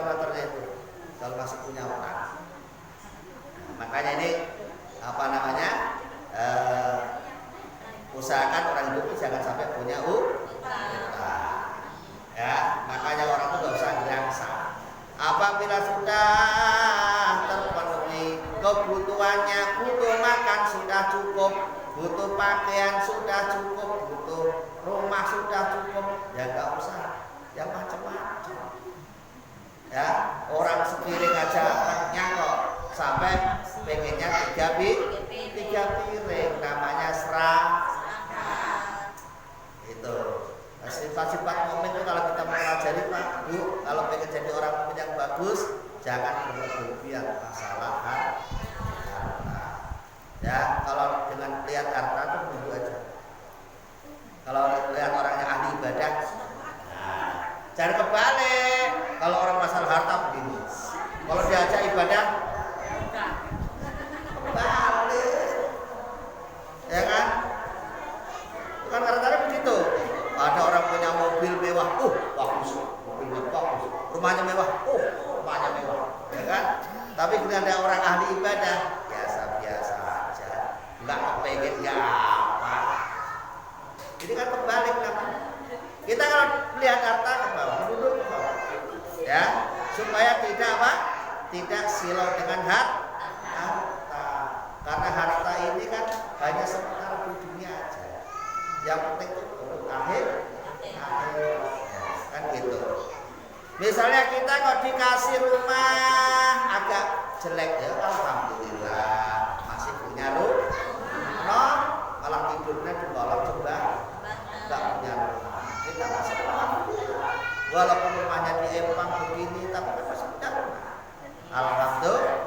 motornya itu kalau masih punya orang. Makanya ini apa namanya, usahakan orang hidup itu jangan sampai punya utang. Ya, makanya orang itu nggak usah dirangsa. Apabila sudah terpenuhi kebutuhannya, butuh makan sudah cukup, butuh pakaian sudah cukup, butuh rumah sudah cukup, ya nggak usah yang macam-macam. Ya, orang sepiring aja nyangkok sampai pengennya tiga piring, namanya serah. Itu sifat-sifat mukmin itu kalau kita mempelajari Pak Bu, kalau pengen jadi orang mukmin yang bagus, jangan berlebihan masalah harta. Ya, kalau dengan lihat harta itu menunggu aja. Kalau lihat orangnya ahli ibadah, nah, jangan kebalik. Kalau orang masalah harta begini, kalau diajak ibadah kebalik, ya kan? Bukan kadang-kadang begitu. Ada orang punya mobil mewah, bagus, mobilnya bagus, rumahnya mewah, rumahnya mewah, ya kan? Tapi ketika ada orang ahli ibadah, biasa-biasa aja, nggak kepengen nggak apa. Ini kan kebalik namanya. Kita kalau melihat harta ke bawah, duduk ke bawah, ya, supaya tidak apa? Tidak silau dengan harta. Karena harta ini kan hanya sementara di dunia aja. Yang penting itu untuk akhir, kan gitu. Misalnya kita kok dikasih rumah agak jelek, ya alhamdulillah masih punya rumah. Malah tidurnya di kolong coba, nggak punya rumah. Kita masih alhamdulillah. Walaupun rumahnya di Empang begini, tapi kita masih punya rumah. Alhamdulillah.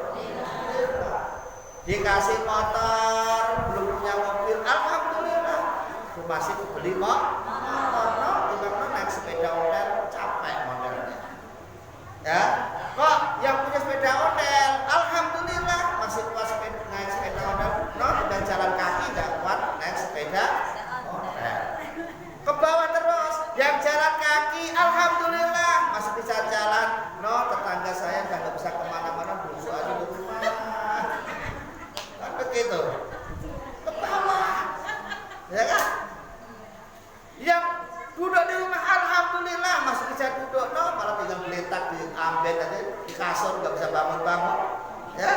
Dikasih motor, belum punya mobil, alhamdulillah. Masih beli motor, tiba-tiba naik sepeda ondel, capek modelnya. Ya, kok yang punya sepeda ondel, alhamdulillah masih puas naik sepeda ondel. Dan jalan kaki nggak kuat naik sepeda ondel. Ke bawah terus, yang jalan kaki, alhamdulillah masih bisa jalan. Tetangga saya nggak bisa kemana-mana, busuk aja di rumah. Kan begitu. Ke bawah, ya kan? Yang duduk di rumah alhamdulillah masih bisa duduk, malah tinggal geletak di ambet aja, di kasur nggak bisa bangun-bangun, ya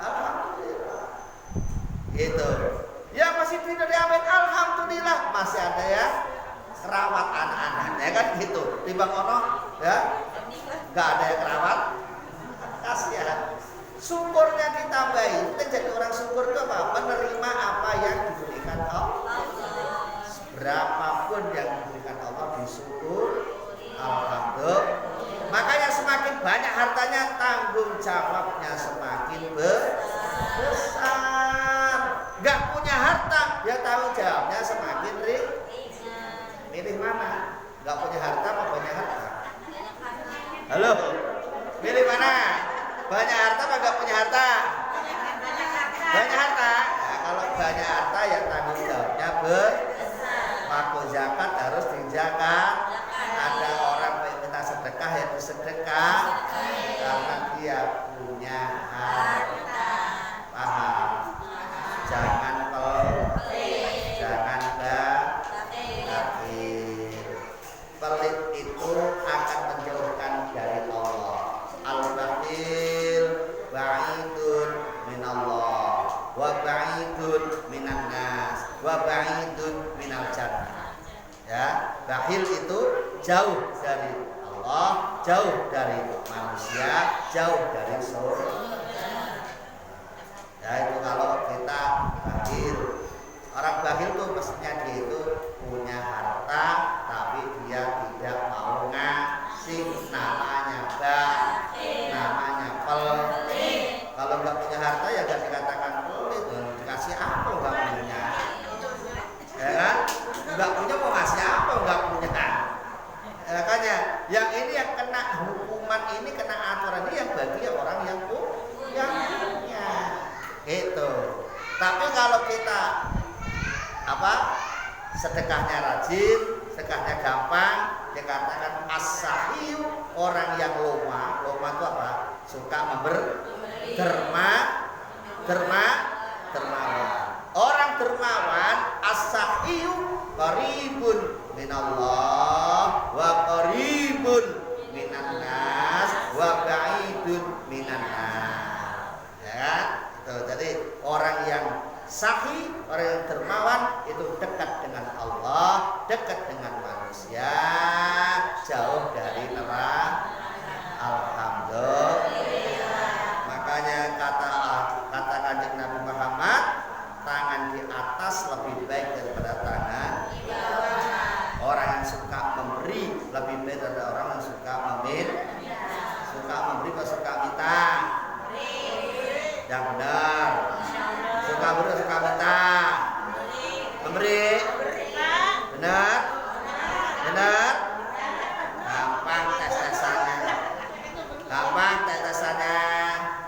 alhamdulillah. Gitu. Yang masih tidur di ambet alhamdulillah masih ada ya kerawat anak-anaknya, kan gitu. Timbang ono ya nggak ada yang kerawat, kasihan. Syukurnya ditambahi. Kita jadi orang syukur itu apa? Menerima apa yang diberikan Allah. Berapapun yang diberikan Allah disyukur, alhamdulillah. Makanya semakin banyak hartanya, tanggung jawabnya semakin besar. Gak punya harta, ya tanggung jawabnya semakin ringan. Milih mana? Gak punya harta apa banyak harta? Halo, milih mana? Banyak harta apa gak punya harta? Banyak harta. Nah, kalau banyak harta ya tanggung jawabnya waktu zakat harus dijaga. Ada orang minta sedekah ya disedekah karena dia punya harta. Paham? Jangan pelit, jangan bakhil. Pelit itu akan menjauhkan dari Allah. Al-bakhil ba'idun minallah wa ba'idun minan nas wa ba'idun minal jannah. Ya, bakhil itu jauh dari Allah, jauh dari manusia, jauh dari surga. Ya, itu kalau kita bakhil. Orang bakhil tuh mestinya dia itu punya harta tapi dia tidak mau ngasih, namanya bakhil, namanya pelit. Kalau nggak punya harta ya nggak dikatakan pelit, dikasih apa nggak punya, ya kan? Nggak punya mau ngasih apa nggak punya. Makanya yang ini yang kena hukuman ini, kena aturan ini yang bagi orang yang punya, gitu. Tapi kalau kita sedekahnya rajin, sedekahnya gampang, ya dikatakan as-sahiyu, orang yang loma. Loma itu apa? Suka dermawan. Orang dermawan as-sahiyu qaribun minallah wa qaribun minan nas wa ba'idun minan nas. Ya, itu. Jadi orang yang sahih, orang yang dermawan itu dekat dengan Allah, dekat dengan manusia, jauh dari neraka. Alhamdulillah. Makanya kata Kanjeng Nabi Muhammad, tangan di atas lebih baik daripada tangan di bawah. Orang yang suka memberi lebih baik daripada orang yang suka meminta. Suka memberi atau suka minta? Yang benar. Suka beri atau suka minta? Memberi. Benar? Benar? Gampang tes-tesannya.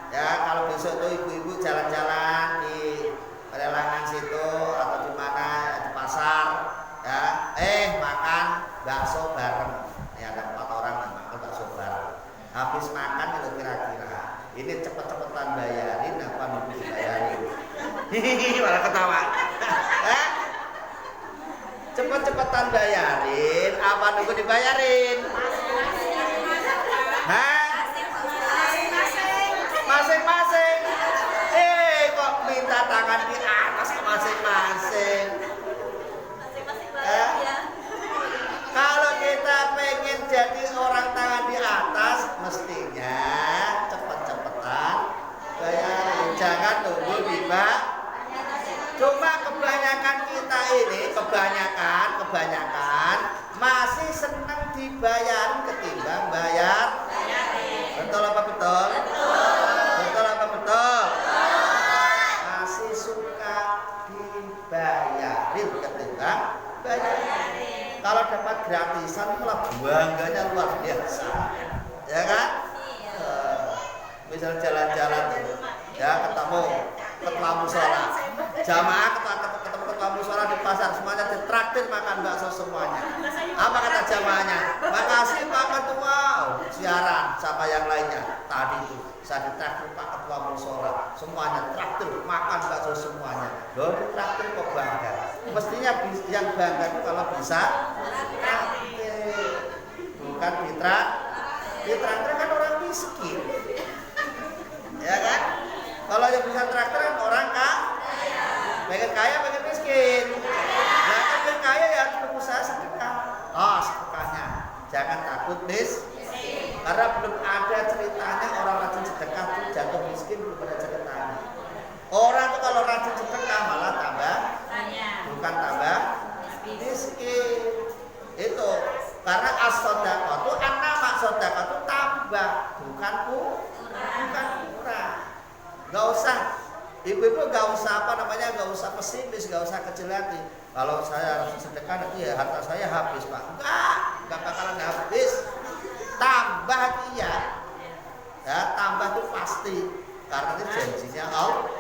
Ya, kalau besok tuh ibu-ibu jalan-jalan di Lelangan situ atau di mana, di pasar, ya, makan bakso bareng. Ya, ada 4 orang yang makan bakso bareng. Habis makan itu kira-kira ini cepet-cepetan bayarin apa nunggu dibayarin? Hihihi, malah ketawa. Cepet-cepetan bayarin apa nunggu dibayarin? Masing-masing. Kok minta tangan di atas ke masing-masing? Kalau kita pengen jadi orang tangan di atas, mestinya cepet-cepetan bayarin. Jangan tunggu tiba. Cuma kebanyakan kita ini, kebanyakan masih senang dibayarin ketimbang bayar. Betul apa betul? Betul apa betul? Masih suka dibayarin ketimbang bayarin. Kalau dapat gratisan malah bangganya luar biasa, ya kan? Misal jalan-jalan, ya ketemu ketua mushola, jamaah ketemu ketua mushola di pasar, semuanya ditraktir makan bakso semuanya. Apa kata jamaahnya? Makasih Pak Ketua. Siaran sama yang lainnya. Tadi itu saya ditraktir Pak Ketua mushola, semuanya traktir makan bakso semuanya. Loh, ditraktir kok bangga? Mestinya yang bangga itu kalau bisa traktir, bukan ditraktir kan orang miskin, ya kan? Kalau yang bisa traktir kan orang pengen kaya, pengen miskin. Nah, pengen kaya ya harus berusaha sedekah. Sedekahnya jangan takut karena belum ada ceritanya orang rajin sedekah itu jatuh miskin, belum ada ceritanya. Orang tuh kalau rajin sedekah malah bukan tambah miskin. Itu karena as-shadaqah itu an-nama sedekah itu tambah, bukan kurang. Gak usah, ibu-ibu gak usah gak usah pesimis, gak usah kecil hati. Kalau saya harus sedekah nanti ya harta saya habis Pak. Enggak bakalan habis. Tambah iya, ya tambah itu pasti karena itu janjinya Allah.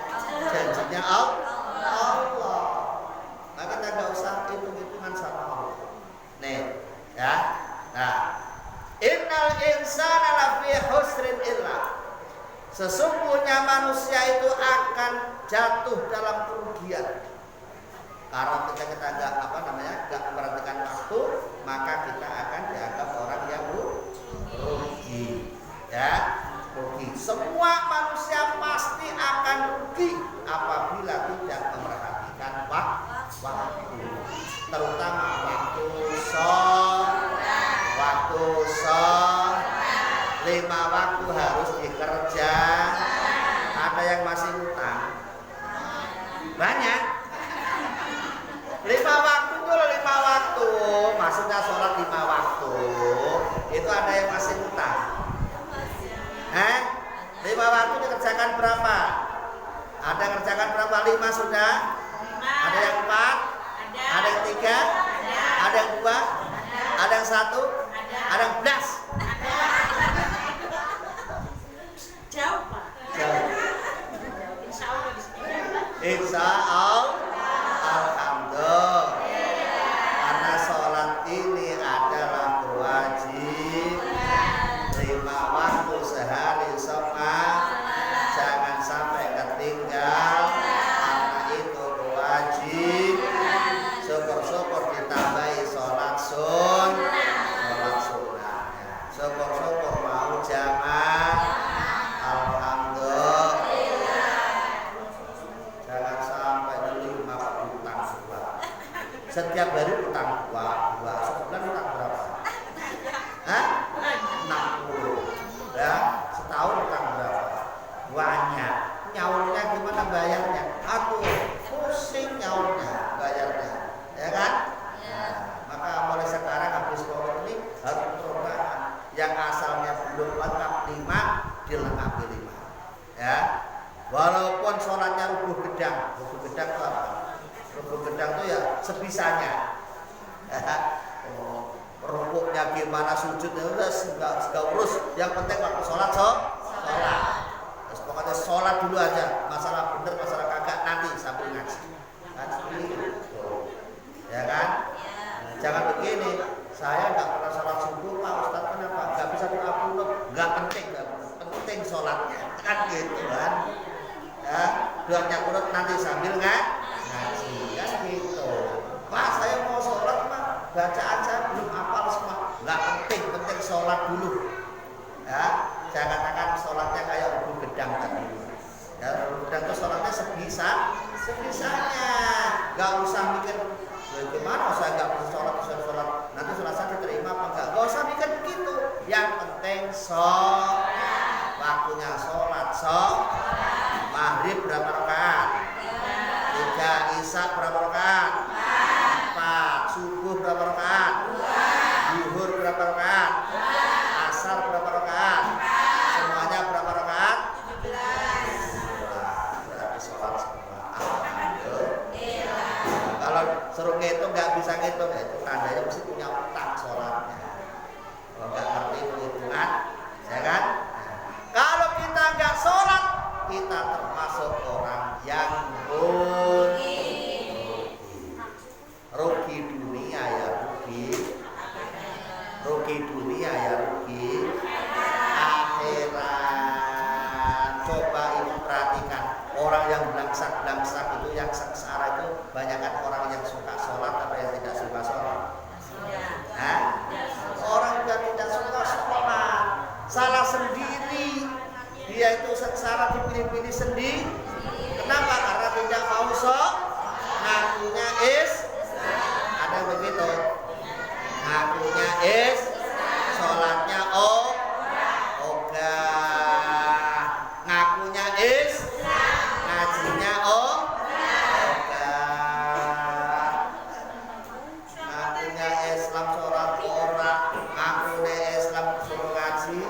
Maka kita gak usah hitung-hitungan sama Allah. Nih, ya. Nah, innal insana lafi husrin illa. Sesungguhnya manusia itu akan jatuh dalam kerugian. Karena kita nggak memperhatikan waktu, maka kita akan dianggap orang yang rugi. Ya, rugi. Semua manusia pasti akan rugi apabila tidak memperhatikan waktu, terutama waktu sholat. 5 waktu harus dikerja. Ada yang masih utang banyak. 5 waktu itu 5 waktu, maksudnya sholat 5 waktu. Itu ada yang masih utang. 5 waktu dikerjakan berapa? Ada yang kerjakan berapa? 5 sudah? Ada yang 4? Ada yang 3? Ada yang 2? Ada yang 1? Ada yang 11? Jauh Pak. Insya Allah. Alhamdulillah. Karena sholat ini adalah doa yang asalnya belum lengkap 5 dilengkapi 5. Ya. Walaupun sholatnya rubuh gedang itu apa? Rubuh gedang itu ya sebisanya. Rukuknya gimana, sujudnya udah enggak urus. Yang penting waktu sholat sholat. Terus pokoknya sholat dulu aja. Masalah bener, masalah kagak nanti sambil ngaji. Kan gitu. Ya kan? Jangan begini. Saya nggak pernah sholat subuh, Pak Ustaz, kenapa? Nggak bisa doa kunut. Nggak penting sholatnya. Kan gitu kan? Ya, doanya kunut nanti sambil ngaji. Kan gitu. Pak, saya mau sholat, Pak. Bacaan saya belum hafal semua. Nggak penting sholat dulu. Ya, saya katakan sholatnya kayak rubuh gedang tadi. Ya, rubuh gedang itu sholatnya sebisanya. Nggak usah mikir gimana saya nggak bisa sholat nanti sholat saya diterima apa enggak. Nggak usah mikir begitu. Yang penting sholat. Waktunya sholat maghrib berapa rakaat? 3. Isya berapa rakaat? 4. Subuh berapa rakaat? 2. Zuhur berapa rakaat? Asar berapa rakaat? Semuanya berapa rakaat? 17. Berarti sholat semua. Kalau suruh ngitung nggak bisa ngitung, ya itu tandanya mesti punya utang sholatnya. Kalau nggak ngerti hitungan, ya kan? Kalau kita nggak sholat, kita termasuk orang yang rugi dunia ya rugi dunia ya rugi akhirat. Coba ibu perhatikan orang yang belangsak itu, yang sengsara itu banyakkan orang yang suka sholat atau yang tidak suka sholat? Orang yang tidak suka sholat salah sendiri. Dia itu sengsara dipilih-pilih sendiri. Kenapa? Karena tidak mau ngakunya ada begitu. Ngakunya sholatnya ogah. Ngakunya ngajinya ogah. Ngakunya Islam sholat orang, ngakunya Islam suruh ngaji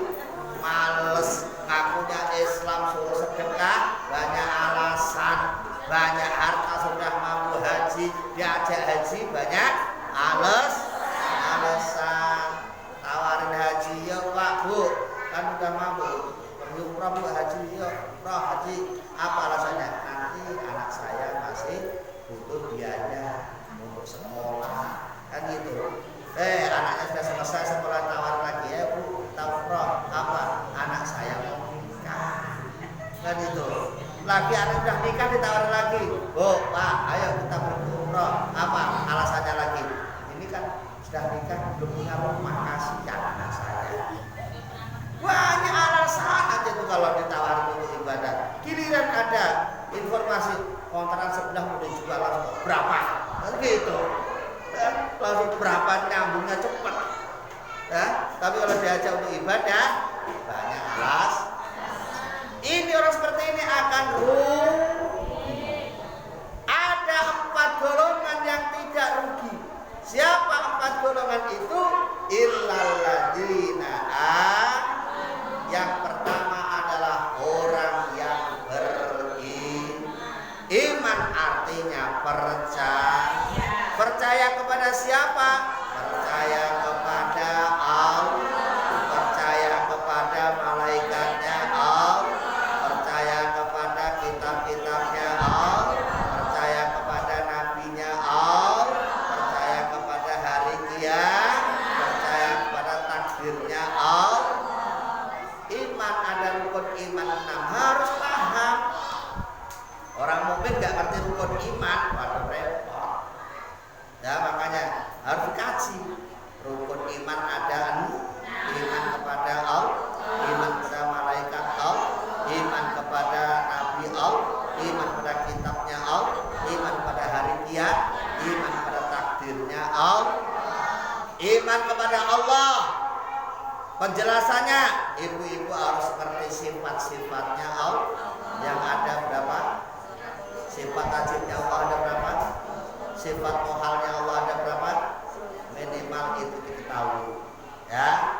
males, ngakunya Islam suruh sedekah banyak alasan, banyak harta sudah mampu haji, diajak haji banyak alasan. Tawarin haji, ya Pak Bu, kan udah mampu umrah Bu, haji, ya roh haji. Apa alasannya? Nanti anak saya masih butuh biaya untuk sekolah, kan gitu. Anaknya sudah selesai sekolah, tawarin lagi, ya Bu, umroh. Apa? Anak saya mau nikah, kan itu. Lagi anak sudah nikah ditawarin lagi, Bu, Pak, ayo kita pergi umroh. Apa alasannya lagi? Ini kan sudah nikah belum punya rumah, kasihan anak saya. Banyak alasan aja tuh kalau ditawarin untuk ibadah. Giliran ada informasi kontrakan sebelah mau dijual langsung berapa, kan gitu. Langsung berapa, nyambungnya cepat. Ya, tapi kalau diajak untuk ibadah banyak alasan. Ini orang seperti ini akan rugi. Ada 4 golongan yang tidak rugi. Siapa 4 golongan itu? Illalladzina. Yang pertama adalah orang yang beriman, artinya percaya. Percaya kepada siapa? Percaya kepada Allah, percaya kepada malaikatnya Allah, percaya kepada kitab-kitabnya Allah, percaya kepada nabinya Allah, percaya kepada hari kiamat, percaya kepada takdirnya Allah. Iman, ada rukun iman 6, harus paham. Orang mukmin nggak ngerti rukun iman, waduh repot. Ya, makanya harus dikaji. Rukun iman ada iman kepada Allah, iman kepada malaikat Allah, iman kepada nabi Allah, iman kepada kitabnya Allah, iman kepada hari kiamat, iman kepada takdirnya Allah, iman kepada Allah. Penjelasannya, ibu-ibu harus mengerti sifat-sifatnya Allah. Yang ada berapa? Sifat wajibnya Allah ada berapa? Sifat mohalnya Allah ada berapa? Minimal itu diketahui. Ya,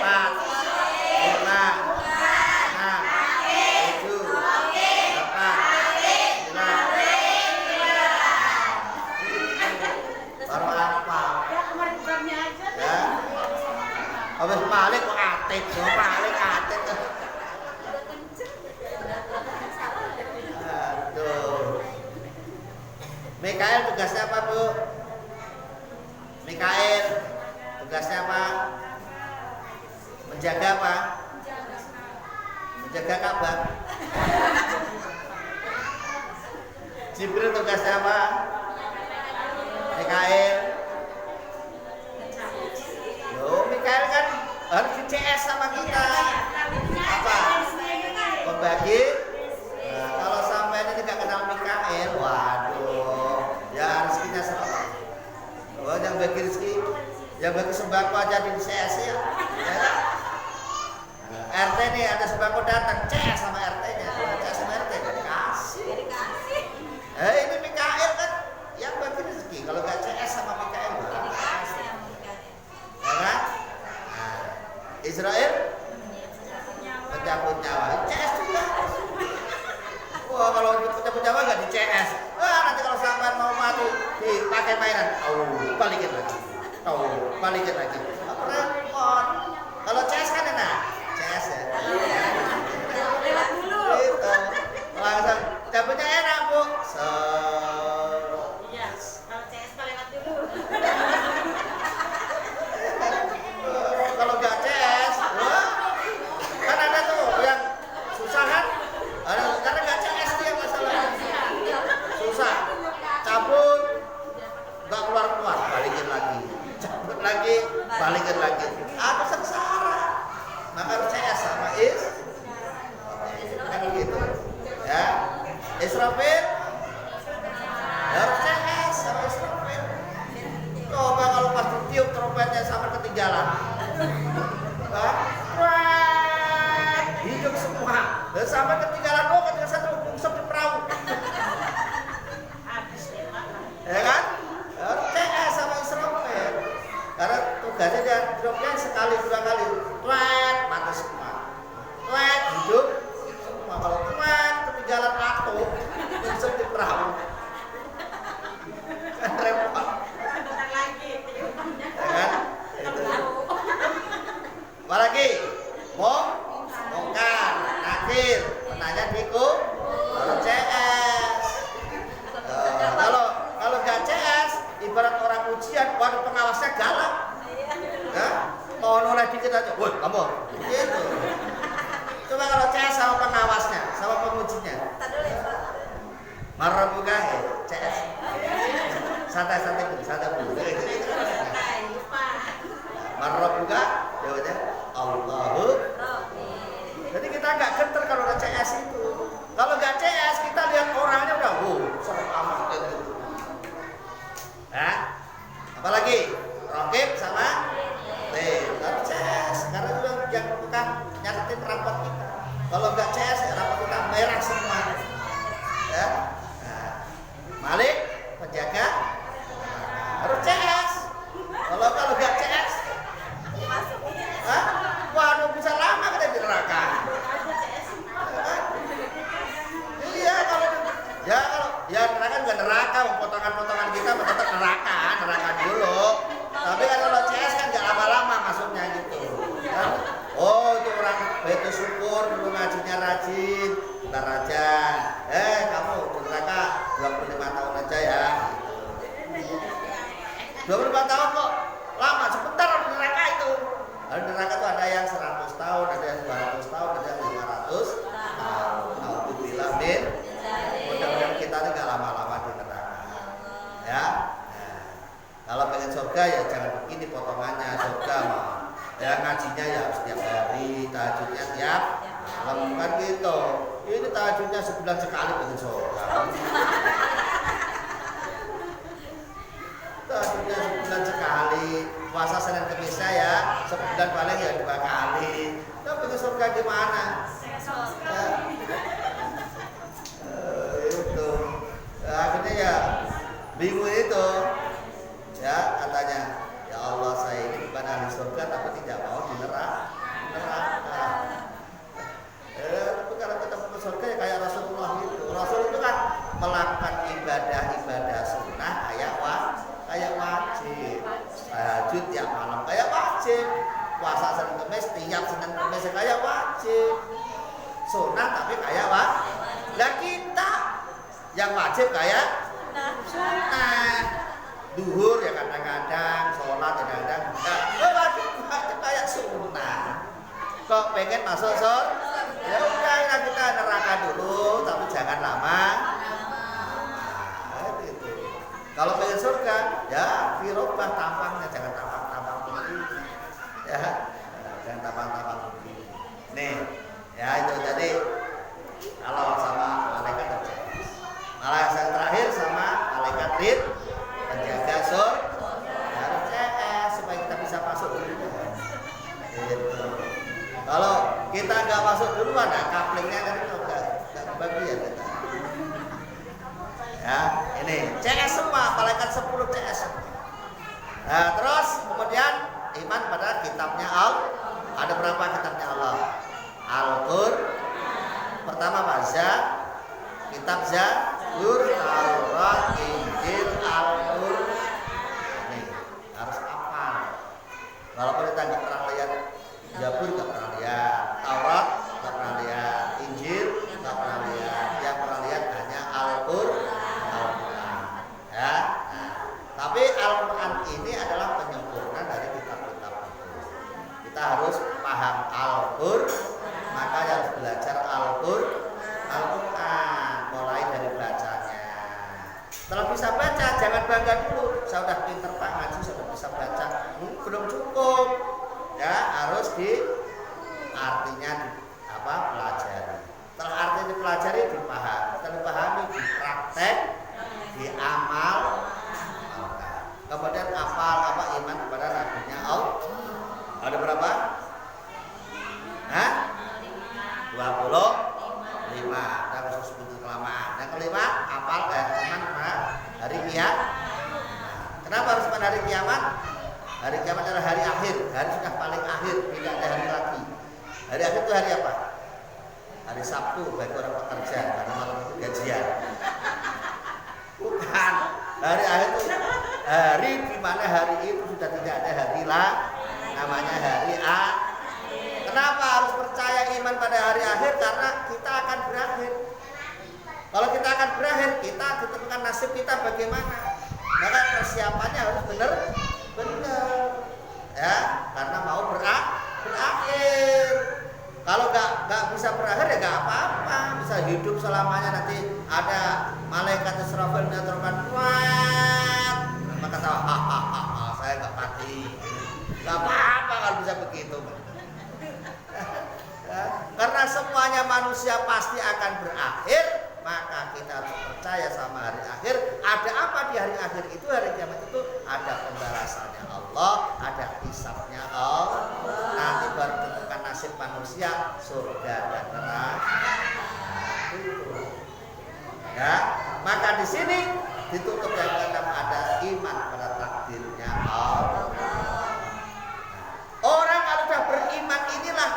4, 5, 6, 7, 8, 9. Baru apa? Ya kemarin bukannya aja. Ya. Habis balik kok atit, balik atit. Aduh. Mikael tugasnya apa, Bu? Mikael tugasnya apa? Menjaga apa? Menjaga Ka'bah. Jibril tugasnya apa? Mikael. Loh, Mikael kan harus di CS sama kita. Apa? Membagi. Nah, kalau sampai ini tidak kenal Mikael, waduh, ya rezekinya serah. Oh, yang bagi rezeki, yang bagi sembako aja di CS ya. RT nih ada sembako datang, CS sama RT-nya, CS sama RT dikasih. Ini Mikael kan yang bagi rezeki. Kalau nggak CS sama Mikael, ya kan? Nah, Israel mencabut nyawa, CS juga. Wah, kalau untuk mencabut nyawa nggak di CS, wah nanti kalau sampai mau mati dipakai mainan, balikin lagi, balikin lagi. Repot. Kalau CS kan enak, CS ya. Lewat dulu. Gitu. Langsung cabutnya enak, Bu. Iya, kalau CS lewat dulu. Kalau nggak CS, wah, kan ada tuh yang susah kan? Karena nggak CS dia masalahnya. Susah, cabut, nggak keluar, balikin lagi, cabut lagi, balikin lagi. Aku sengsara. Maka harus CS sama kan gitu. Ya, Israfil harus CS sama Israfil. Coba kalau pas ditiup trompetnya sampai ketinggalan. Hidup semua. Dan sampai ketinggalan ketika satu bungsep di perahu. Ya kan? CS sama Israfil. Karena tugasnya dia dropnya sekali dua kali. Mati semua. Hidup semua. Kalau ketinggalan waktu bungsep di perahu. Kan repot. Bentar lagi. Ya kan? Itu. Apalagi? Bongkar, nakir, penanya Marabuga CS. Santai-santai Bu. Lupa. Marabuga jawabnya Allahu. Jadi kita nggak genter kalau ada CS itu. Kalau nggak CS kita lihat orangnya udah serem amat gitu. Apalagi Rokib sama Lalu CS karena itu yang bukan nyatetin rapot kita. Kalau nggak CS rapot kita merah semua. Ya. Malik penjaga harus CS. Kalau nggak CS, waduh bisa lama kita di neraka. Iya kalau neraka juga neraka, potongan-potongan kita tetap neraka dulu. Tapi kalau CS kan nggak lama-lama masuknya gitu. Kan? Oh itu orang betul syukur dulu ngajinya rajin, bentar aja. Kamu di neraka 25 tahun aja ya. 25 tahun kok lama, sebentar di neraka itu. Di neraka itu ada yang 100 tahun, ada yang 200 tahun, ada yang 500 tahun. Alhamdulillah min. Mudah-mudahan kita ini nggak lama-lama di neraka. Ya. Kalau pengen surga ya jangan begini potongannya surga mah. Ya ngajinya ya setiap hari, tahajudnya tiap malam kan gitu. Ini tahajudnya sebulan sekali pengen surga. Tahajudnya sebulan sekali, puasa Senin Kamis ya sebulan paling ya 2 kali. Nah, pengen surga gimana? Ya. Itu. Akhirnya ya bingung itu. Ya katanya, ya Allah saya ini bukan ahli surga tapi tidak mau di neraka. Tapi kalau kita ke surga ya kayak Rasulullah itu. Rasul itu kan melakukan ibadah sunnah kayak wajib. Tahajud tiap malam kayak wajib. Puasa Senin Kamis tiap Senin Kamis kayak wajib. Sunnah tapi kayak wajib. Lah kita yang wajib kayak sunnah. Duhur ya kadang-kadang, sholat ya kadang-kadang wajib kayak sunnah. Kok pengen masuk surga? Ya udah kita neraka dulu, tapi jangan lama. Gitu. Kalau pengen surga, ya firobah tampangnya jangan tampang tinggi. Ya, jangan tampang tinggi. Nih, ya itu tadi kalau sama malaikat terjadi. Malah yang terakhir sama malaikat rid. Penjaga harus CS supaya kita bisa masuk dulu. Gitu. Kalau kita nggak masuk duluan, kaplingnya kan nggak kebagian kita. Ya, ini CS semua, malaikat 10 CS. Nah, terus kemudian iman pada kitabnya Allah. Ada berapa kitabnya Allah? Al-Qur'an. Pertama baca kitab Zabur, Taurat, Injil, Al-Qur'an. Ini harus hafal. Walaupun kita nggak pernah lihat Zabur, nggak pernah lihat Taurat, nggak pernah lihat Injil, nggak pernah lihat. Yang pernah lihat hanya Al-Qur'an. Ya. Nah, tapi Al-Qur'an ini adalah penyempurna dari kitab-kitab itu. Kita harus paham Al-Qur'an, maka harus belajar Al-Qur'an, mulai dari bacanya. Setelah bisa baca, jangan bangga dulu. Saya udah pinter Pak ngaji, sudah bisa baca. Belum cukup. Ya, harus artinya pelajari. Setelah artinya dipelajari, dipahami. Setelah dipahami, dipraktek, diamal. Kemudian hafal iman kepada nabinya Allah. Ada berapa? 25. Dan khusus untuk kelamaan. Yang kelima, hafal iman pada hari kiamat. Kenapa harus pada hari kiamat? Hari kiamat adalah hari akhir, hari sudah paling akhir, tidak ada hari lagi. Hari akhir itu hari apa? Hari Sabtu bagi orang pekerja, karena malam itu gajian. Bukan. Hari akhir itu hari di mana hari itu sudah tidak ada hari lagi, namanya hari akhir. Kenapa harus percaya iman pada hari akhir? Karena kita akan berakhir. Kalau kita akan berakhir, kita ditentukan nasib kita bagaimana. Maka persiapannya harus benar, ya, karena mau berakhir. Kalau nggak bisa berakhir ya nggak apa-apa, bisa hidup selamanya, nanti ada malaikat Israfil menyerukan kuat, maka tahu hahaha saya nggak mati, nggak apa-apa kalau bisa begitu. Ya, karena semuanya manusia pasti akan berakhir, maka kita harus percaya sama hari akhir. Ada apa di hari akhir itu? Hari kiamat itu ada pembalasannya Allah, ada hisabnya Allah. Nanti baru tentukan nasib manusia, surga dan neraka. Ya, maka di sini ditutup yang keenam ada iman pada takdirnya Allah. Orang kalau sudah beriman inilah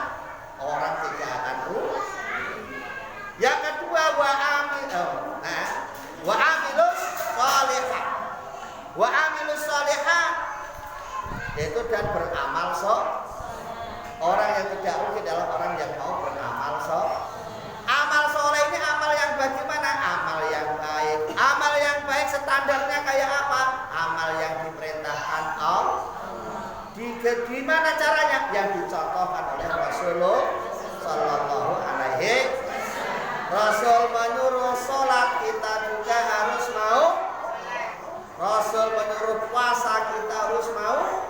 orang tidak akan rugi. Yang kedua wa amilus sholihat. Wa amilus sholihat yaitu dan beramal Orang yang tidak rugi adalah orang yang mau beramal Amal soleh ini amal yang bagaimana? Amal yang baik. Amal yang baik standarnya kayak apa? Amal yang diperintahkan Allah. Di mana caranya? Yang dicontohkan oleh Rasulullah Sallallahu Alaihi Wasallam. Rasul menyuruh sholat, kita juga harus mau. Rasul menyuruh puasa, kita harus mau.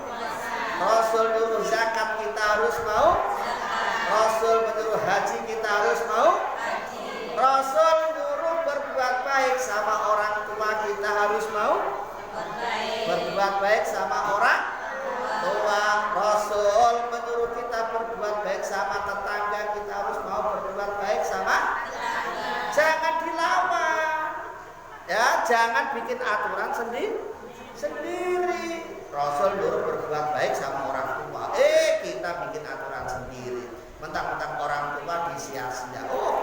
Rasul menyuruh zakat, kita harus mau. Rasul menyuruh haji, kita harus mau. Rasul menyuruh berbuat baik sama orang tua, kita harus mau. Berbuat baik sama orang tua. Rasul menyuruh kita berbuat baik sama tetangga, kita harus mau berbuat baik sama. Jangan dilawan, ya, jangan bikin aturan sendiri. Rasul menyuruh berbuat baik sama orang tua, kita bikin aturan sendiri. Mentang-mentang orang tua disia-sia,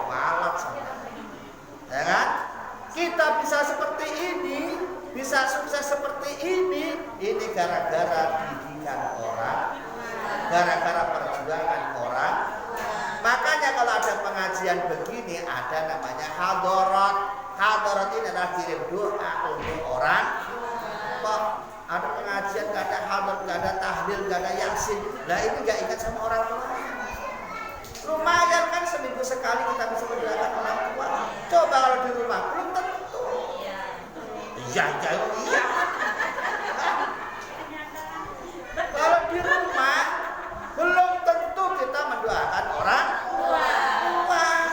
malat sama. Ya kan? Kita bisa seperti ini, bisa sukses seperti ini gara-gara didikan orang, gara-gara perjuangan orang. Makanya kalau ada pengajian begini, ada namanya hadarat. Hadarat ini adalah kirim doa untuk orang. Kok ada pengajian gak ada hadarat, gak ada tahlil, gak ada yasin, nah ini gak ingat sama orang tua. Lumayan kan seminggu sekali kita bisa mendoakan orang tua. Coba kalau di rumah belum tentu. Iya. Kalau di rumah belum tentu kita mendoakan orang tua.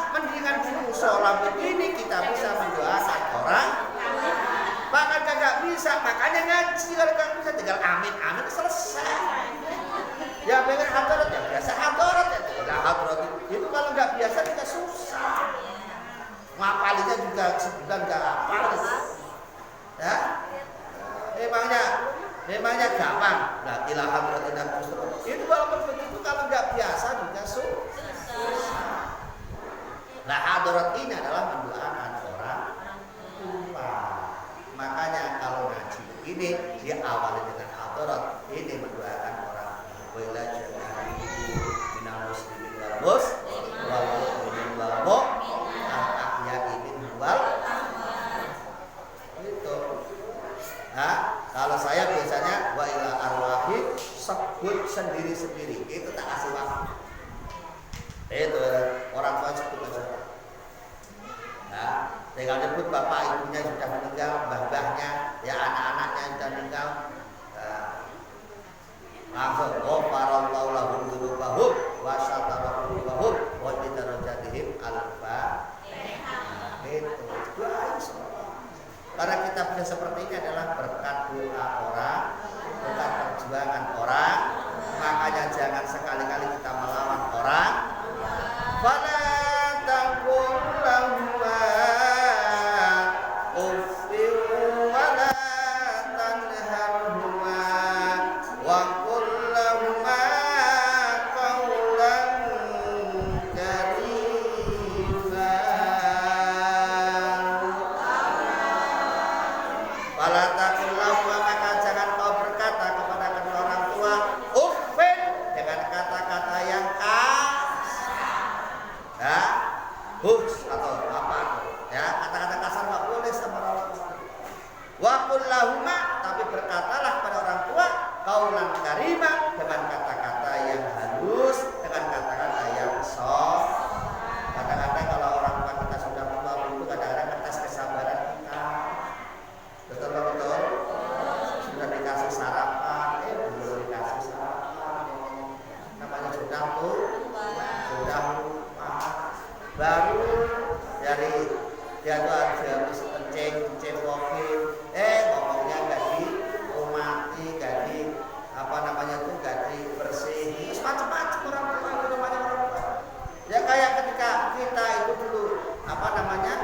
Mendingan di musola begini kita bisa mendoakan orang. Bahkan kagak bisa, makanya ngaji. Kalau kagak bisa tinggal amin selesai. Ya pengen hadarat ya biasa hadarat ya. Nah, hadarat itu kalau nggak biasa juga susah. Ngapalinya juga sebulan nggak hafal. Ya, memangnya gampang. Nah, ilah hadarat itu walaupun begitu kalau nggak biasa juga susah. Nah, hadarat ini adalah mendoakan orang tua. Makanya kalau ngaji begini diawali dengan hadarat, ini mendoakan orang wala jami'an minal muslimin wal mu'minin wal ahya'i minhum wal itu. Nah, kalau saya biasanya wa ila arwahi sebut sendiri-sendiri, itu tak kasih waktu. Itu orang tua sebut aja. Nah, tinggal nyebut bapak ibunya sudah meninggal, mbah-mbahnya, ya anak-anaknya sudah meninggal. Langsung ghafarallahu lahum dzunubahum wa syatara qulubahum wa bidarajatihim al-Fatihah. Itu doa semua. Karena kita bisa seperti ini adalah berkat doa orang, berkat perjuangan orang. Makanya jangan sekali-kali kita melawan orang. Fala taqul lahuma uffin wa la tanharhuma wa qul lahuma qawlan karima. Fala taqul lahuma, maka jangan kau berkata kepada kedua orang tua uffin dengan kata-kata yang ya, atau apa ya, kata-kata kasar nggak boleh sama orang tua. Wa qul lahuma, tapi berkatalah pada orang tua qaulan karimah, dengan kata-kata yang halus, dengan kata-kata yang soft. Kadang-kadang kalau orang tua kita sudah tua dia tuh habis kencing covid, ngomongnya gak dihormati, gak di apa namanya tuh gak dibersihin, macam-macam orang tua itu namanya orang tua. Ya kayak ketika kita itu dulu apa namanya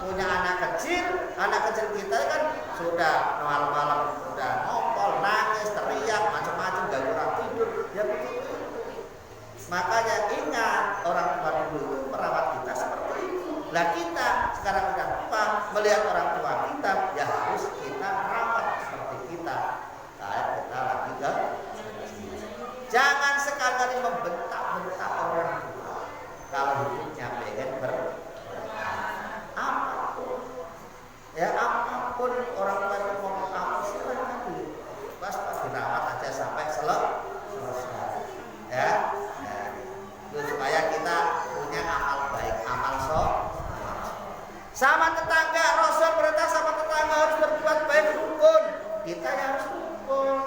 punya anak kecil kita kan sudah malam-malam sudah ngopol, nangis, teriak, macam-macam, gak orang tidur, ya begitu. Makanya ingat orang tua dulu itu merawat kita seperti itu. Lah kita sekarang udah tua, melihat orang tua kita, ya harus kita rawat seperti kita. Kayak kita lagi ke jangan sekali-kali membentak-bentak orang tua kalau hidupnya pengen apapun. Ya apapun orang tua itu ngomong apa silahkan pas dirawat aja sampai selesai. Ya. Supaya kita punya amal baik, amal sama tetangga. Rasul perintah sama tetangga harus berbuat baik, rukun. Kita yang harus rukun.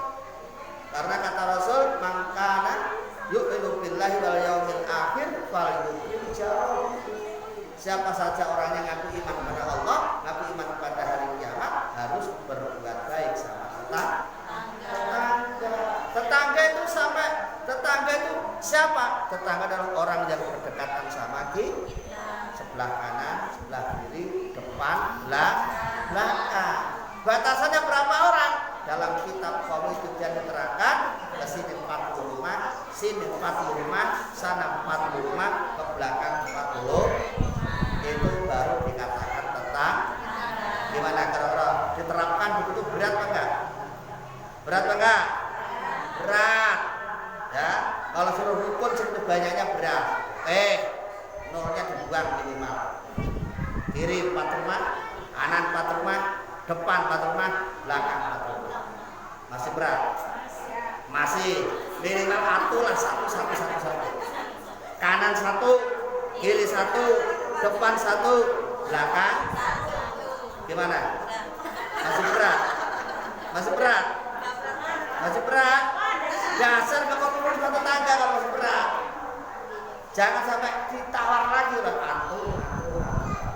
Karena kata Rasul, "Mangkana yu'minu billahi wal yaumil akhir falyukrim jarahu." Siapa saja orang yang ngaku iman kepada Allah, ngaku iman kepada hari kiamat, harus berbuat baik sama tetangga itu tetangga itu siapa? Tetangga adalah orang yang berdekatan sama kita, sebelah kanan, sebelah kiri, depan, belakang. Batasannya berapa orang? Dalam kitab Qaul itu diterangkan, ke sini 45, sini 45, sana 45, ke belakang 40. Itu baru dikatakan tentang gimana kalau diterapkan begitu berat apa enggak? Berat apa enggak? Berat. Ya, kalau suruh rukun segitu banyaknya berat. Nolnya dibuang minimal. Kiri 4 rumah, kanan 4 rumah, depan 4 rumah, belakang 4 rumah. Masih berat? Masih. Minimal atulah satu. Kanan 1, kiri 1, depan 1, belakang. Gimana? Masih berat? Masih berat? Masih berat? Dasar kamu turun ke tetangga kalau masih berat. Jangan sampai ditawar lagi udah antum.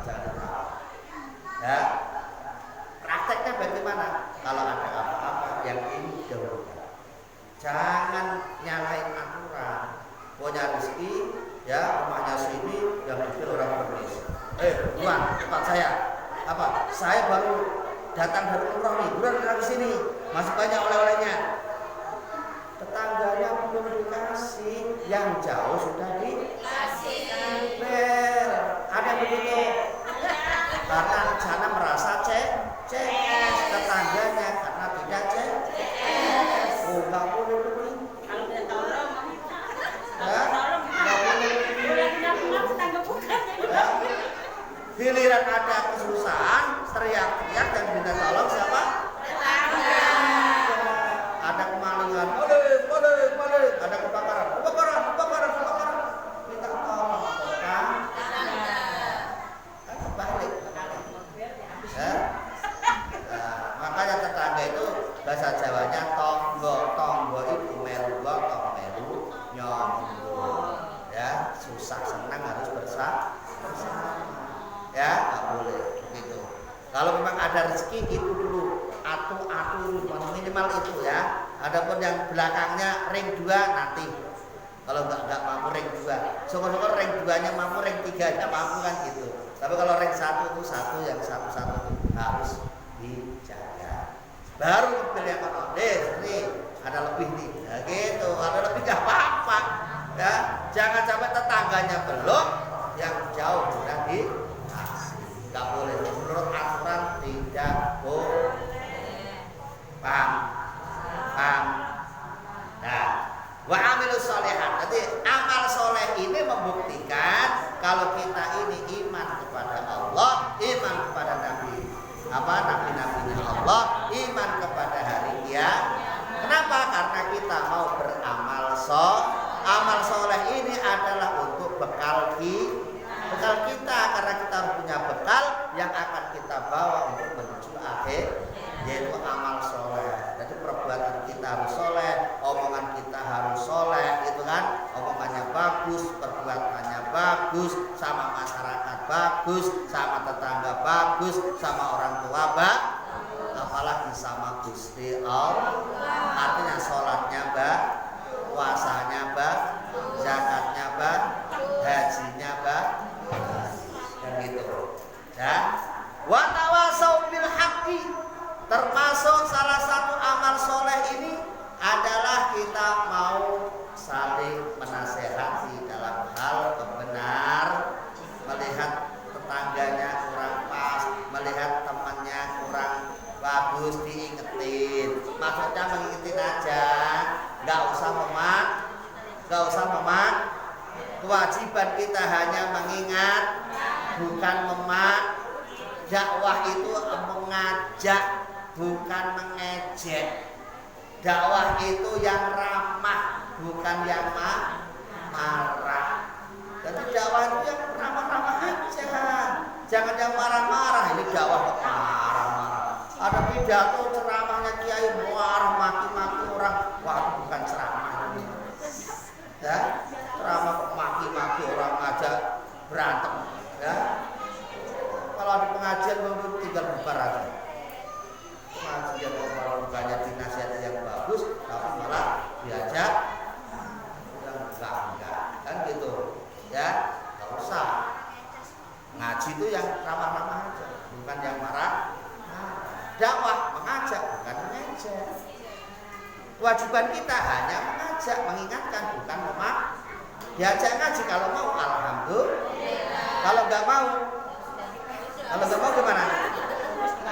Jangan ditawar. Ya. Prakteknya bagaimana? Kalau ada apa-apa yang ini dahulukan. Jangan nyalain aturan. Punya rezeki, ya rumahnya sini, yang pikir orang bernis. Tuan, tempat saya. Apa? Saya baru datang dari umroh nih, buruan ke sini. Masih banyak oleh-olehnya. Tetangganya belum dikasih, yang jauh sudah dikasih. Ada begitu. Karena sana merasa CS tetangganya karena tidak CS. Nggak boleh begitu. Kalau dia tolong, Ya, nggak boleh begitu. tetangga bukan. Ya. Giliran ada kesusahan, teriak-teriak dan minta tolong siapa? Ada kemalingan, balik, ada kebakaran, minta tolong, kan balik. Ya. Nah, makanya tetangga itu bahasa Jawanya tonggo itu melu nyombo. Ya, susah senang harus bersama. Ya, nggak boleh begitu. Kalau memang ada rezeki itu dulu, atu minimal itu ya. Adapun yang belakangnya ring 2 nanti. Kalau nggak mampu ring 2, syukur-syukur ring 2-nya mampu, ring 3-nya mampu kan gitu. Tapi kalau ring 1 itu yang satu harus dijaga. Baru mobil yang nih ada lebih nih, nah, gitu. Ada lebih nggak apa-apa. Ya, jangan sampai tetangganya belum, yang jauh sudah dikasih. Nggak boleh, menurut aturan tidak boleh. Paham? Nah, wa amilus sholihat. Jadi amal soleh ini membuktikan kalau kita ini iman kepada Allah, iman kepada nabi-nabinya Allah, iman kepada hari kiamat. Kenapa? Karena kita mau beramal amal soleh ini adalah untuk bekal kita, karena kita punya bekal yang akan kita bawa untuk menuju akhir, yaitu amal soleh. Jadi perbuatan kita harus soleh, omongan kita harus soleh, gitu kan? Omongannya bagus, perbuatannya bagus, sama masyarakat bagus, sama tetangga bagus, sama orang tua apalagi sama Gusti Allah. Artinya sholatnya puasanya zakatnya hajinya dan gitu. Ya. Wa tawasau bil haqqi, termasuk salah satu amal soleh ini adalah kita mau saling menasehati dalam hal kebenar, melihat tetangganya kurang pas, melihat temannya kurang bagus, diingetin. Maksudnya mengingetin aja, nggak usah memak. Kewajiban kita hanya mengingat, bukan memak. Dakwah itu mengajak, bukan mengejek. Dakwah itu yang ramah, bukan yang marah. Jadi dakwah itu yang ramah-ramah aja. Jangan yang marah-marah. Ini dakwah kok marah-marah. Ada pidato ceramahnya kiai marah maki-maki orang. Wah, itu bukan ceramah ini. Ya, ceramah kok maki-maki orang, ngajak berantem. Ya. Kalau ada pengajian tinggal bubar aja. Pengajian kalau bukannya dinasihati yang bagus, tapi malah diajak yang enggak kan gitu. Ya, nggak usah. Ngaji itu yang ramah-ramah aja, bukan yang marah. Dakwah mengajak, bukan mengejek. Kewajiban kita hanya mengajak, mengingatkan, bukan memak. Diajak ngaji kalau mau, alhamdulillah. Kalau nggak mau gimana?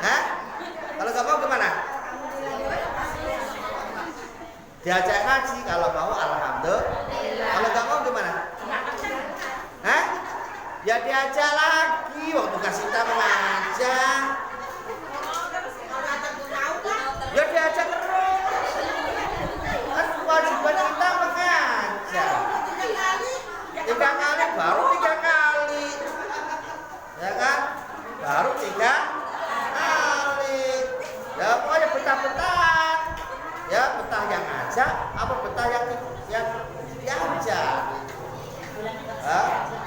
Hah? Kalau nggak mau gimana? Diajak ngaji kalau mau, alhamdulillah. Kalau nggak mau gimana? Hah? Ya diajak lagi, waktu kasih kita mengajak. Ya diajak terus. Kan kewajiban kita mengajak. 3 kali baru 3 kali. Ya kan? Baru 3 kali. Ya pokoknya betah-betah. Ya betah yang ngajak, apa betah yang diajak.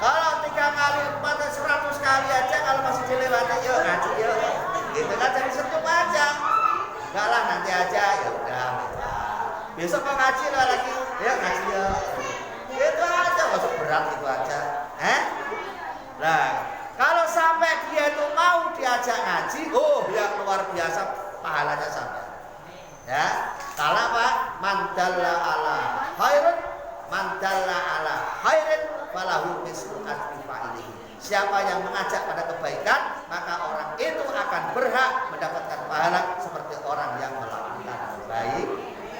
Kalau 3 kali, 4, 100 kali aja kalau masih dilewati, yuk ngaji yuk. Gitu kan jadi setup aja. Enggak lah nanti aja, ya udah. Besok mau ngaji lagi, yuk ngaji yuk. Itu aja, masuk berat itu aja. Nah, kalau sampai dia itu mau diajak ngaji, oh yang luar biasa pahalanya sampai. Ya, kalau apa? Mandalla ala khairin, mandalla ala khairin falahu mislu ajri fa'ilihi. Siapa yang mengajak pada kebaikan, maka orang itu akan berhak mendapatkan pahala seperti orang yang melakukan baik.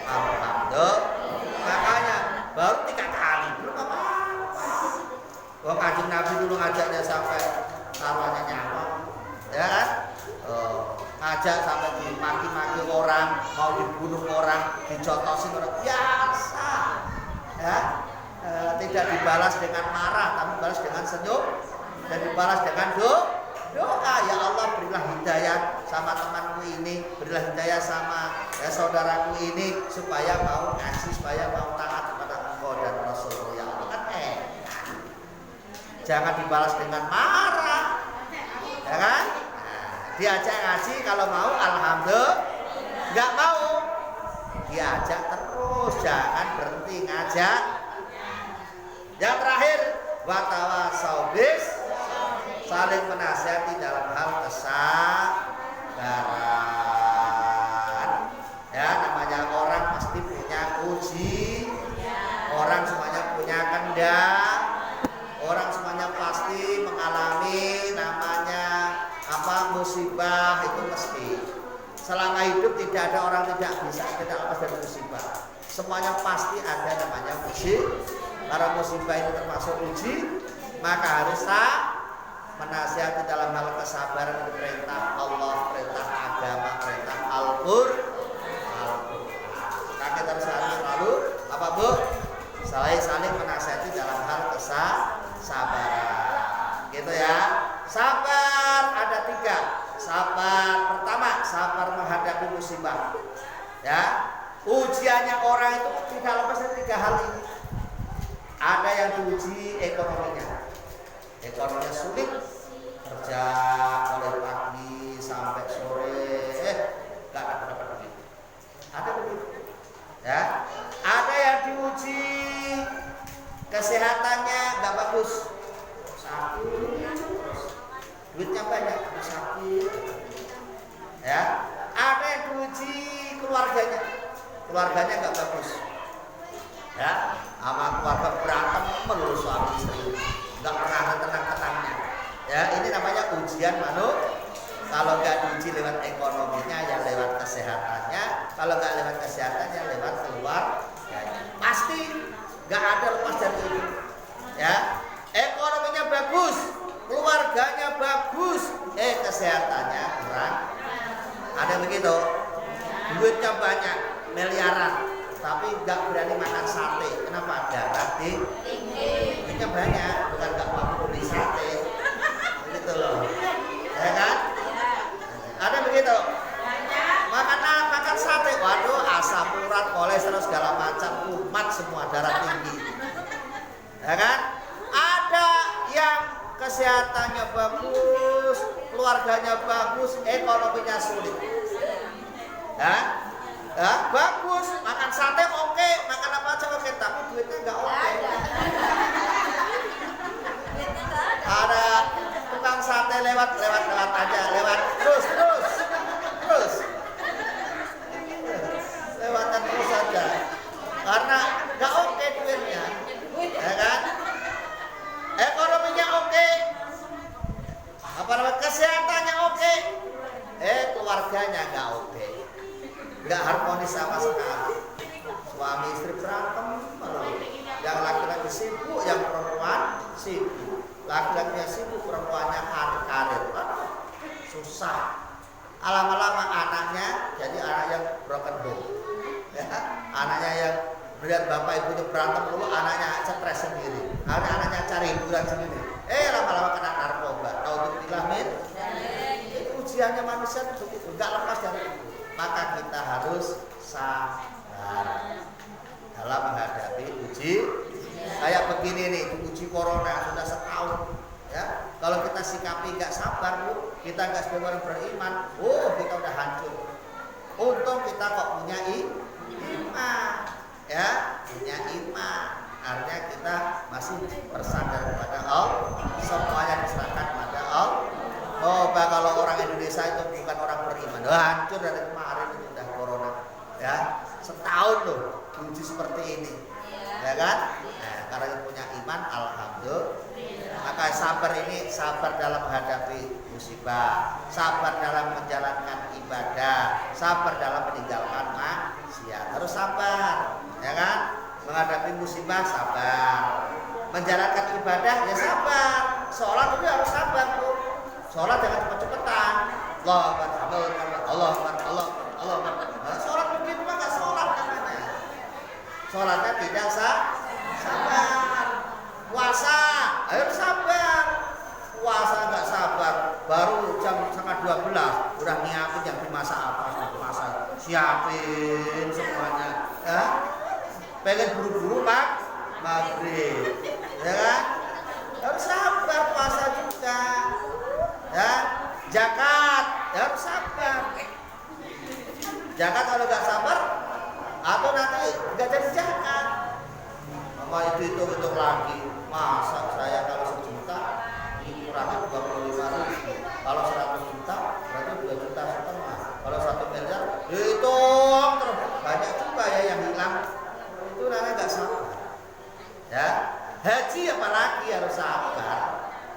Alhamdulillah. Makanya baru 3 kali belum apa-apa. Wong Kanjeng Nabi dulu ngajaknya sampai taruhannya nyawa, ya kan? Ngajak sampai dimaki-maki orang, mau dibunuh orang, dijotosin orang, biasa. Ya, tidak dibalas dengan marah, tapi dibalas dengan senyum dan dibalas dengan doa. Ya Allah, berilah hidayah sama temanku ini, berilah hidayah sama saudaraku ini supaya mau ngaji, supaya mau taat kepada Engkau dan Rasulullah. Ya Allah, kan jangan dibalas dengan marah, ya kan? Diajak ngaji kalau mau, alhamdulillah. Nggak mau, diajak terus, jangan berhenti ngajak. Yang terakhir, watawasau bis, saling menasihati dalam hal kesabaran. Ya, namanya orang pasti punya uji, orang semuanya punya kendak, orang semuanya pasti mengalami namanya musibah, itu mesti. Selama hidup tidak ada orang tidak bisa tidak lepas dari musibah. Semuanya pasti ada namanya musibah. Karena musibah ini termasuk uji, maka harus menasihati dalam hal kesabaran, perintah Allah, perintah agama, perintah Al-Qur'an. Maka kita harus selalu apa Bu? Saling menasihati dalam hal kesabaran. Gitu ya. Sabar ada 3. Sabar pertama, sabar menghadapi musibah. Ya, ujiannya orang itu tidak lepas dari 3 hal ini. Ada yang diuji ekonominya sulit, kerja mulai pagi sampai sore, nggak dapat duit. Ada begitu, ya. Ada yang diuji kesehatannya nggak bagus, sakit, duitnya banyak, sakit, ya. Ada yang diuji keluarganya nggak bagus, ya. Sama keluarga berantem melulu suami istri, nggak pernah ada tenang-tenangnya. Ya, ini namanya ujian manusia. Kalau nggak diuji lewat ekonominya, ya lewat kesehatannya. Kalau nggak lewat kesehatannya, lewat keluarganya. Pasti nggak ada lepas dari itu. Ya, ekonominya bagus, keluarganya bagus, kesehatannya kurang. Ada begitu, duitnya banyak, miliaran, tapi nggak berani makan sate. Kenapa? Darah tinggi. Duitnya banyak, bukan nggak mampu beli sate. Begitu loh, ya kan? Ada begitu. Makan sate, waduh, asam urat, kolesterol segala macam, kumat semua, darah tinggi. Ya kan? Ada yang kesehatannya bagus, keluarganya bagus, ekonominya sulit. Ya, bagus, makan sate oke, makan apa aja oke, tapi duitnya nggak oke. Ada tukang sate lewat aja, lewat terus, lewatan terus saja, karena nggak oke duitnya, ya kan? Ekonominya oke, apa namanya, kesehatannya oke, keluarganya nggak oke, nggak harmonis sama sekali. Suami istri berantem, yang laki-laki sibuk, yang perempuan sibuk. Laki-lakinya sibuk, perempuannya karir, susah. Lama-lama anaknya jadi anak yang broken home, ya. Anaknya yang melihat bapak ibunya berantem dulu, anaknya stres sendiri. Anaknya cari hiburan sendiri. Lama-lama kena narkoba. Naudzubillah min. Itu ujiannya manusia itu begitu, nggak lepas dari itu. Maka kita harus sabar dalam menghadapi uji. Kayak begini nih, uji corona sudah setahun, ya. Kalau kita sikapi nggak sabar, Bu, kita nggak sebagai orang beriman, kita udah hancur. Untung kita kok punya iman, ya, punya iman. Artinya kita masih bersandar kepada Allah, semuanya diserahkan kepada Allah. Kalau orang Indonesia itu bukan orang beriman, hancur dari kemarin itu udah corona, ya. Setahun loh uji seperti ini, ya kan? Karena punya iman, alhamdulillah. Maka sabar ini, sabar dalam menghadapi musibah, sabar dalam menjalankan ibadah, sabar dalam meninggalkan maksiat. Harus sabar, ya kan? Menghadapi musibah sabar, menjalankan ibadah ya sabar. Sholat itu harus sabar, Bu. Sholat jangan cepet-cepetan. Allah. Sholat begitu mah nggak sholat namanya. Sholatnya tidak sabar. Puasa harus sabar. Puasa nggak sabar, baru jam 11:30 udah nyiapin yang dimasak apa, siapin semuanya, ya. Pengen buru-buru maghrib, ya kan? Harus sabar puasa juga, ya. Zakat harus sabar. Zakat kalau nggak sabar, atau nanti nggak jadi zakat. Mama itu hitung lagi, masa saya kalau 1 juta dikurangi 25.000, kalau 100 juta berarti 2,5 juta. Kalau 1 miliar dihitung terus, banyak juga ya yang hilang. Itu namanya nggak sabar, ya. Haji apalagi harus sabar,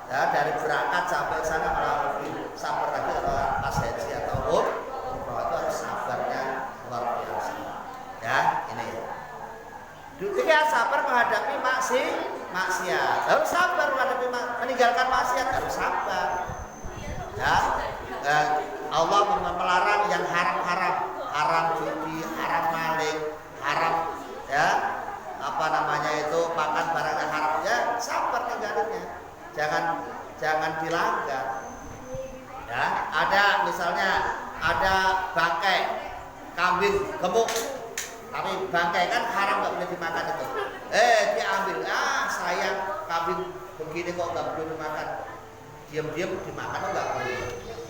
ya. Dari berangkat sampai sana malah lebih sabar lagi kalau pas haji atau umroh itu harus sabarnya luar biasa, ya. Ini juga sabar menghadapi maksiat, harus sabar menghadapi meninggalkan maksiat, harus sabar, ya. Allah melarang yang haram judi, haram maling, haram, ya, apa namanya itu, makan barang yang haram, ya sabar ninggalinnya, jangan dilanggar, ya. Ada misalnya ada bangkai kambing gemuk, tapi bangkai kan haram, nggak boleh dimakan itu, diambil, sayang kambing begini kok nggak boleh dimakan, diam-diam dimakan enggak boleh.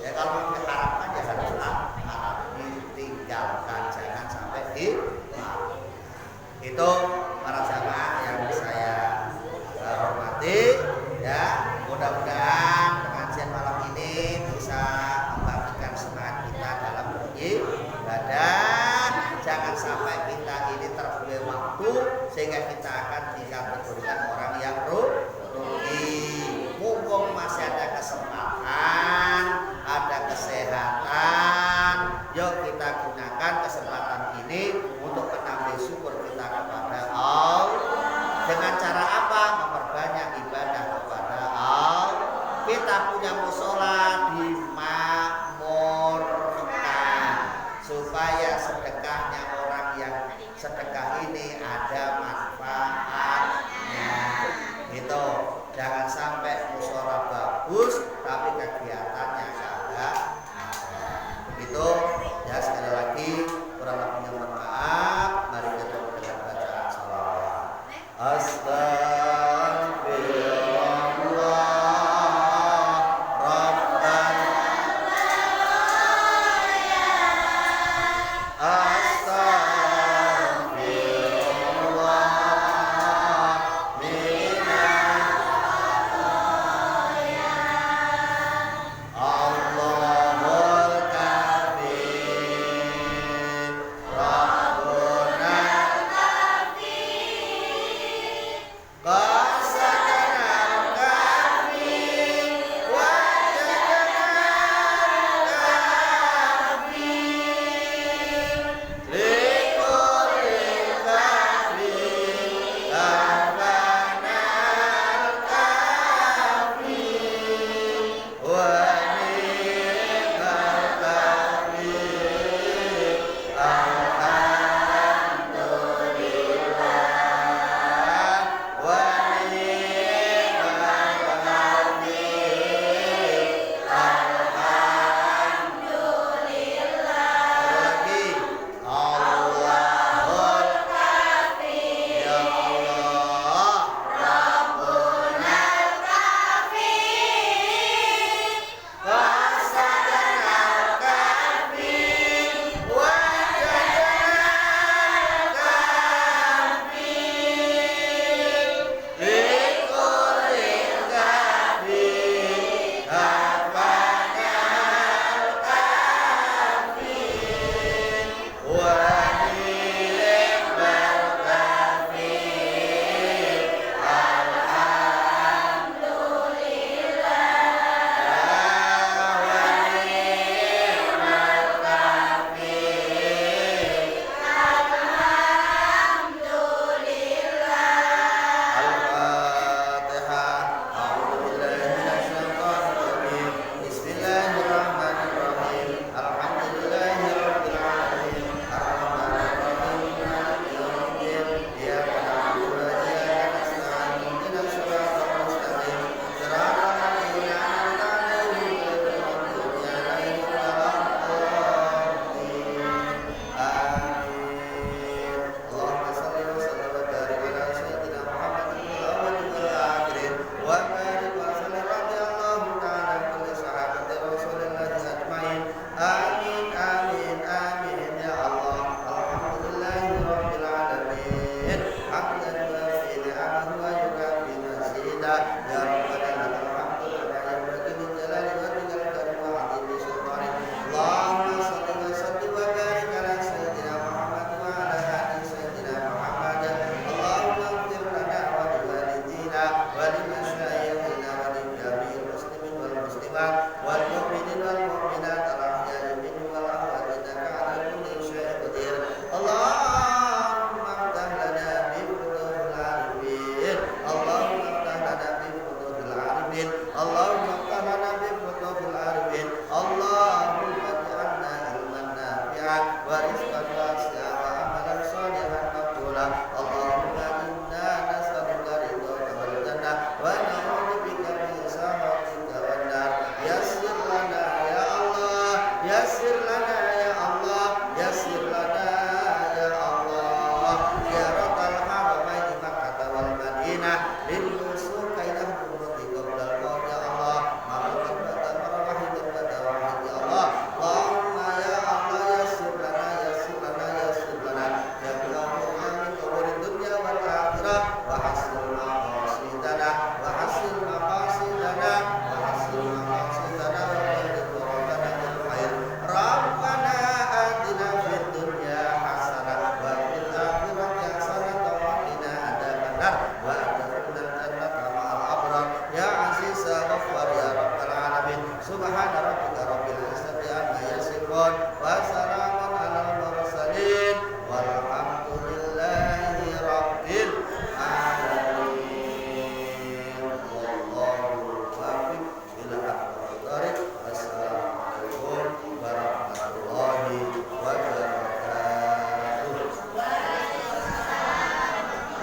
Ya kalau mau diharapkan ya haruslah harap ditinggalkan, jangan sampai dimakan. Itu para jamaah yang saya hormati, ya mudah-mudahan pengajian malam ini bisa membangkitkan semangat kita dalam beribadah. Jangan sampai kita ini terbuai waktu sehingga kita akan dikategorikan orang yang rugi. Mumpung masih ada kesempatan, ada kesehatan, yuk kita gunakan kesempatan ini untuk menambah syukur kita kepada Allah. Dengan cara apa? Memperbanyak ibadah kepada Allah. Kita punya musola dimakmurkan supaya sedekahnya orang yang sedekah ini ada manfaatnya. Gitu. Jangan sampai musola bagus tapi kegiatannya kagak ada. Begitu ya, sekali lagi kurang lebihnya mohon maaf. Mari kita dengan bacaan salawat. Yassir